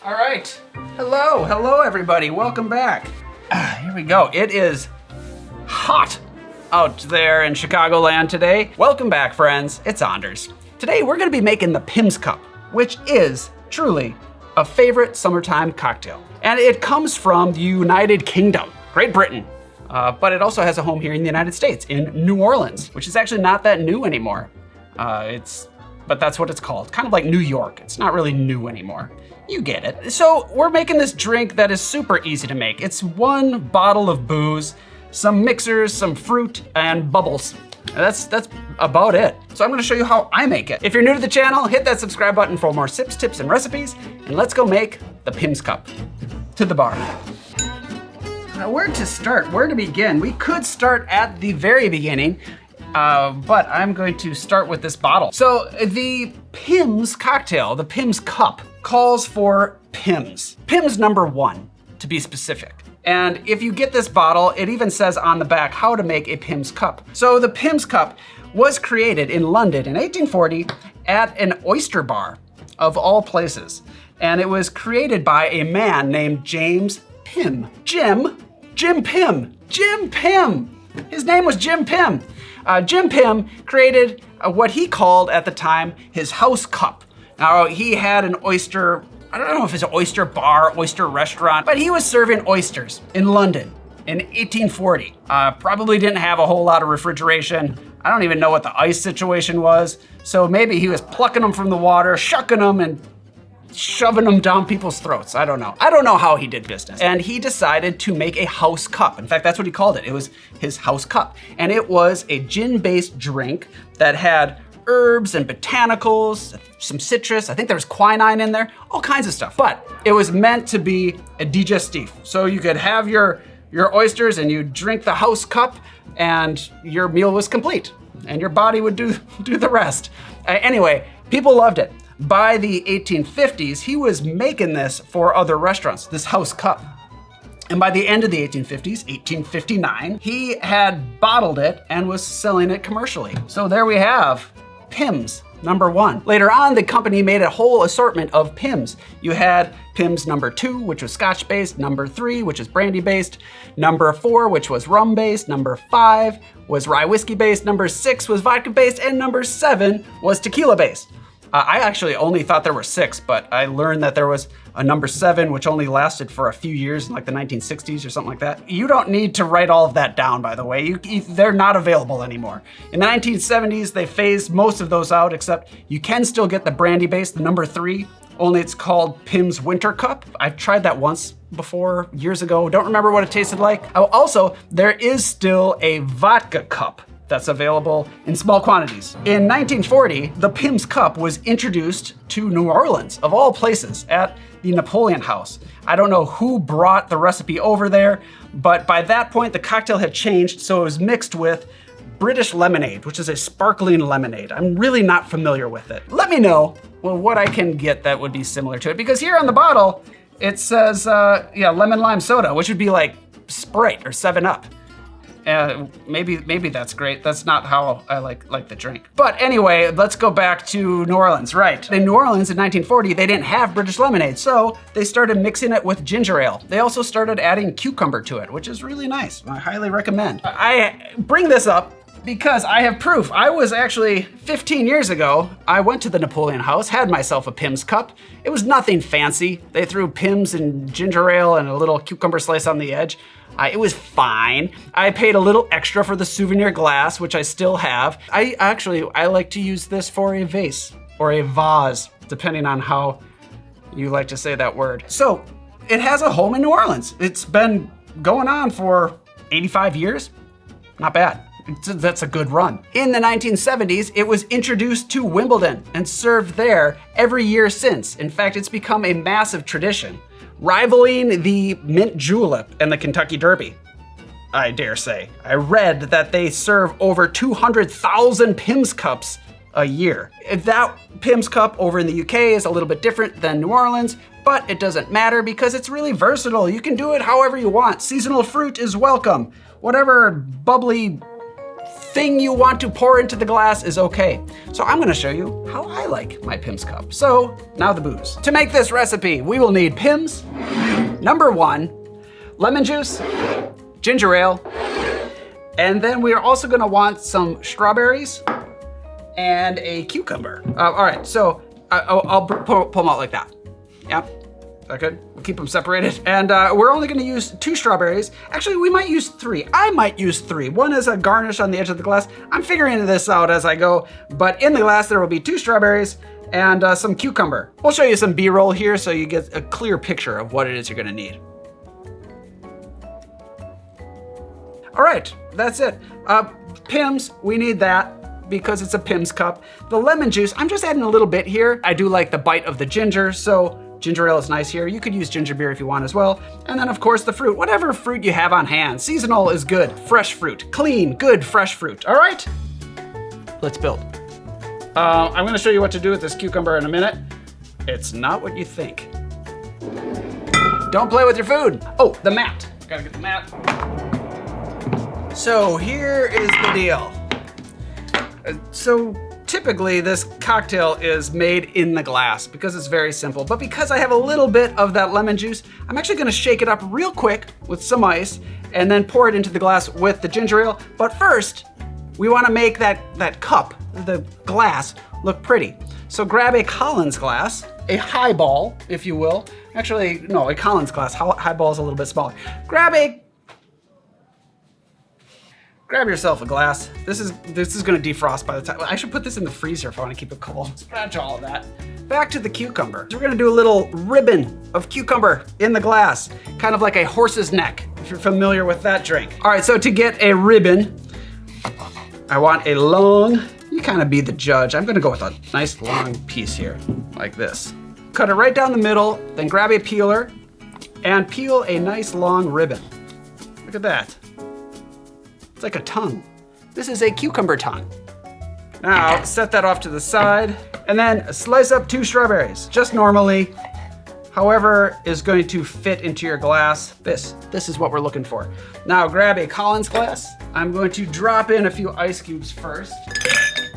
All right. Hello everybody. Welcome back. Here we go. It is hot out there in Chicagoland today. Welcome back, friends. It's Anders. Today we're gonna be making the PIMM'S cup, which is truly a favorite summertime cocktail. And it comes from the United Kingdom, Great Britain. But it also has a home here in the United States, in New Orleans, which is actually not that new anymore. But that's what it's called. Kind of like New York. It's not really new anymore. You get it. So we're making this drink that is super easy to make. It's one bottle of booze, some mixers, some fruit, and bubbles. That's about it. So I'm gonna show you how I make it. If you're new to the channel, hit that subscribe button for more sips, tips, and recipes, and let's go make the PIMM'S cup. To the bar. Now where to start, where to begin? We could start at the very beginning, but I'm going to start with this bottle. So the PIMM'S cocktail, the PIMM'S cup, calls for PIMM'S. PIMM'S number 1, to be specific. And if you get this bottle, it even says on the back how to make a PIMM'S cup. So the PIMM'S cup was created in London in 1840 at an oyster bar, of all places. And it was created by a man named James Pimm. Jim Pimm. His name was Jim Pimm. Jim Pimm created what he called at the time his house cup. Now he had an oyster, I don't know if it's an oyster bar, oyster restaurant, but he was serving oysters in London in 1840. Probably didn't have a whole lot of refrigeration. I don't even know what the ice situation was. So maybe he was plucking them from the water, shucking them, and shoving them down people's throats. I don't know. I don't know how he did business. And he decided to make a house cup. In fact, that's what he called it. It was his house cup. And it was a gin-based drink that had herbs and botanicals, some citrus. I think there was quinine in there, all kinds of stuff. But it was meant to be a digestif. So you could have your oysters and you drink the house cup and your meal was complete. And your body would do the rest. Anyway, people loved it. By the 1850s, he was making this for other restaurants, this house cup. And by the end of the 1850s, 1859, he had bottled it and was selling it commercially. So there we have PIMM'S number 1. Later on, the company made a whole assortment of PIMM'S. You had PIMM'S number 2, which was Scotch-based, number 3, which is brandy-based, number 4, which was rum-based, number 5 was rye whiskey-based, number 6 was vodka-based, and number 7 was tequila-based. I actually only thought there were 6, but I learned that there was a number 7, which only lasted for a few years in like the 1960s or something like that. You don't need to write all of that down, by the way. They're not available anymore. In the 1970s, they phased most of those out, except you can still get the brandy base, the number 3, only it's called PIMM'S Winter Cup. I tried that once before, years ago. Don't remember what it tasted like. Oh, also, there is still a vodka cup that's available in small quantities. In 1940, the PIMM'S cup was introduced to New Orleans, of all places, at the Napoleon House. I don't know who brought the recipe over there, but by that point, the cocktail had changed, so it was mixed with British lemonade, which is a sparkling lemonade. I'm really not familiar with it. Let me know what I can get that would be similar to it, because here on the bottle, it says, lemon lime soda, which would be like Sprite or 7-Up. Maybe that's great. That's not how I like the drink. But anyway, let's go back to New Orleans, right? In New Orleans in 1940, they didn't have British lemonade, so they started mixing it with ginger ale. They also started adding cucumber to it, which is really nice. I highly recommend. I bring this up because I have proof. I was actually, 15 years ago, I went to the Napoleon House, had myself a PIMM'S cup. It was nothing fancy. They threw PIMM'S and ginger ale and a little cucumber slice on the edge. It was fine. I paid a little extra for the souvenir glass, which I still have. I like to use this for a vase or a vase, depending on how you like to say that word. So it has a home in New Orleans. It's been going on for 85 years. Not bad. That's a good run. In the 1970s, it was introduced to Wimbledon and served there every year since. In fact, it's become a massive tradition, rivaling the mint julep and the Kentucky Derby, I dare say. I read that they serve over 200,000 PIMM'S cups a year. That PIMM'S cup over in the UK is a little bit different than New Orleans, but it doesn't matter because it's really versatile. You can do it however you want. Seasonal fruit is welcome. Whatever bubbly thing you want to pour into the glass is okay. So I'm gonna show you how I like my PIMM'S cup. So now the booze. To make this recipe, we will need PIMM'S, number 1, lemon juice, ginger ale, and then we are also gonna want some strawberries and a cucumber. All right, so I'll pull them out like that. Yeah. Is that good? We'll keep them separated. And we're only gonna use 2 strawberries. Actually, we might use 3. I might use 3. One is a garnish on the edge of the glass. I'm figuring this out as I go, but in the glass there will be 2 strawberries and some cucumber. We'll show you some B-roll here so you get a clear picture of what it is you're gonna need. All right, that's it. PIMM'S, we need that because it's a PIMM'S cup. The lemon juice, I'm just adding a little bit here. I do like the bite of the ginger, so ginger ale is nice here. You could use ginger beer if you want as well. And then of course the fruit, whatever fruit you have on hand. Seasonal is good, fresh fruit, clean, good, fresh fruit. All right, let's build. I'm gonna show you what to do with this cucumber in a minute. It's not what you think. Don't play with your food. Oh, the mat, gotta get the mat. So here is the deal. So typically this cocktail is made in the glass because it's very simple, but because I have a little bit of that lemon juice, I'm actually gonna shake it up real quick with some ice and then pour it into the glass with the ginger ale. But first, we wanna make that cup, the glass, look pretty. So grab a Collins glass, a highball, if you will. Actually, no, a Collins glass, highball is a little bit smaller. Grab yourself a glass. This is gonna defrost by the time. I should put this in the freezer if I wanna keep it cold. Scratch all of that. Back to the cucumber. So we're gonna do a little ribbon of cucumber in the glass, kind of like a horse's neck, if you're familiar with that drink. All right, so to get a ribbon, I want a long, you kind of be the judge. I'm gonna go with a nice long piece here, like this. Cut it right down the middle, then grab a peeler and peel a nice long ribbon. Look at that. It's like a tongue. This is a cucumber tongue. Now, set that off to the side, and then slice up 2 strawberries, just normally, however is going to fit into your glass. This is what we're looking for. Now, grab a Collins glass. I'm going to drop in a few ice cubes first.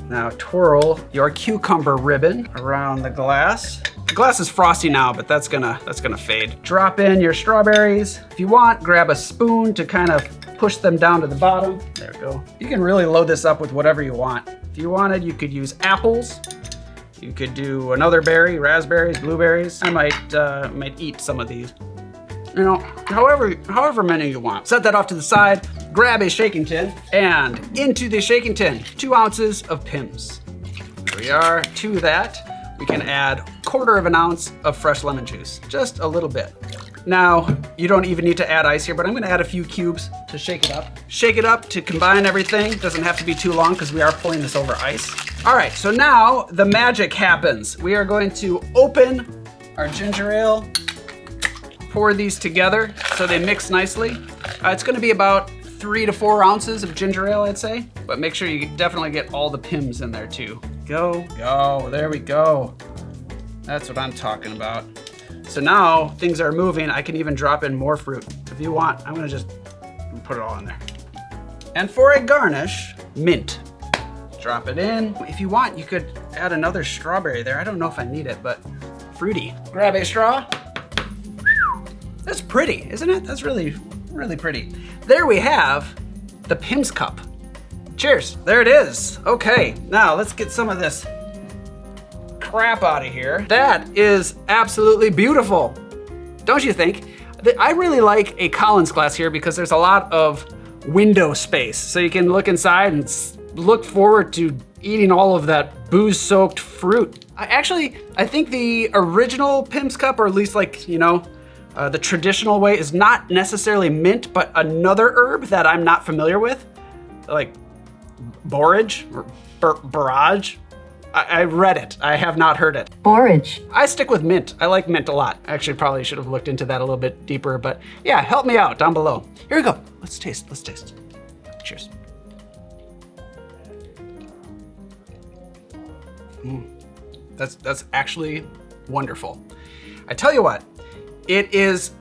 Now, twirl your cucumber ribbon around the glass. The glass is frosty now, but that's gonna fade. Drop in your strawberries. If you want, grab a spoon to kind of push them down to the bottom. There we go. You can really load this up with whatever you want. If you wanted, you could use apples. You could do another berry, raspberries, blueberries. I might eat some of these. You know, however many you want. Set that off to the side, grab a shaking tin, and into the shaking tin, 2 ounces of PIMM'S. Here we are. To that, we can add 1/4 ounce of fresh lemon juice, just a little bit. Now, you don't even need to add ice here, but I'm gonna add a few cubes to shake it up. Shake it up to combine everything. Doesn't have to be too long because we are pulling this over ice. All right, so now the magic happens. We are going to open our ginger ale, pour these together so they mix nicely. It's gonna be about 3 to 4 ounces of ginger ale, I'd say, but make sure you definitely get all the PIMM'S in there too. Go, there we go. That's what I'm talking about. So now things are moving. I can even drop in more fruit. If you want, I'm gonna just put it all in there. And for a garnish, mint. Drop it in. If you want, you could add another strawberry there. I don't know if I need it, but fruity. Grab a straw. That's pretty, isn't it? That's really, really pretty. There we have the PIMM'S cup. Cheers, there it is. Okay, now let's get some of this crap out of here. That is absolutely beautiful. Don't you think? I really like a Collins glass here because there's a lot of window space. So you can look inside and look forward to eating all of that booze-soaked fruit. I think the original PIMM'S cup, or at least like, you know, the traditional way, is not necessarily mint, but another herb that I'm not familiar with, like borage or barrage. I read it. I have not heard it. Borage. I stick with mint. I like mint a lot. Actually, probably should have looked into that a little bit deeper, but yeah, help me out down below. Here we go. Let's taste. Cheers. That's actually wonderful. I tell you what, it is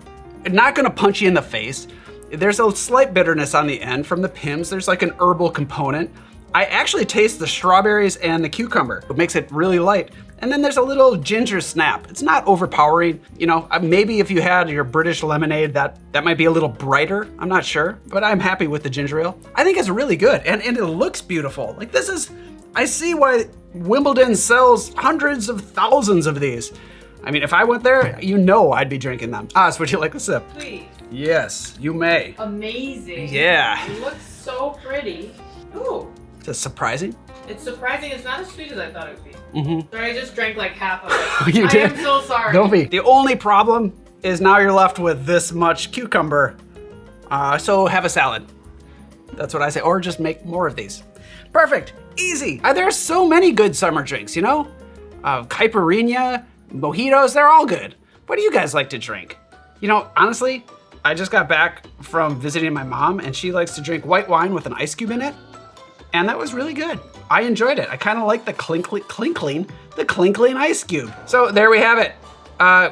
not gonna punch you in the face. There's a slight bitterness on the end from the PIMM'S. There's like an herbal component. I actually taste the strawberries and the cucumber. It makes it really light. And then there's a little ginger snap. It's not overpowering. You know, maybe if you had your British lemonade, that might be a little brighter. I'm not sure, but I'm happy with the ginger ale. I think it's really good, and it looks beautiful. Like this is, I see why Wimbledon sells hundreds of thousands of these. I mean, if I went there, you know I'd be drinking them. Oz, would you like a sip? Please. Yes, you may. Amazing. Yeah. It looks so pretty. Ooh. Is it surprising? It's surprising. It's not as sweet as I thought it would be. Mm-hmm. Sorry, I just drank like half of it. You did? I am so sorry. Don't be. The only problem is now you're left with this much cucumber. So have a salad. That's what I say. Or just make more of these. Perfect. Easy. There are so many good summer drinks, you know? Caipirinha, mojitos, they're all good. What do you guys like to drink? You know, honestly, I just got back from visiting my mom and she likes to drink white wine with an ice cube in it. And that was really good. I enjoyed it. I kind of like the clinkling ice cube. So there we have it.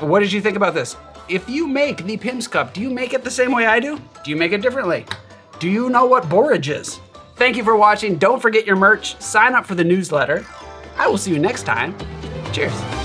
What did you think about this? If you make the PIMM'S cup, do you make it the same way I do? Do you make it differently? Do you know what borage is? Thank you for watching. Don't forget your merch. Sign up for the newsletter. I will see you next time. Cheers.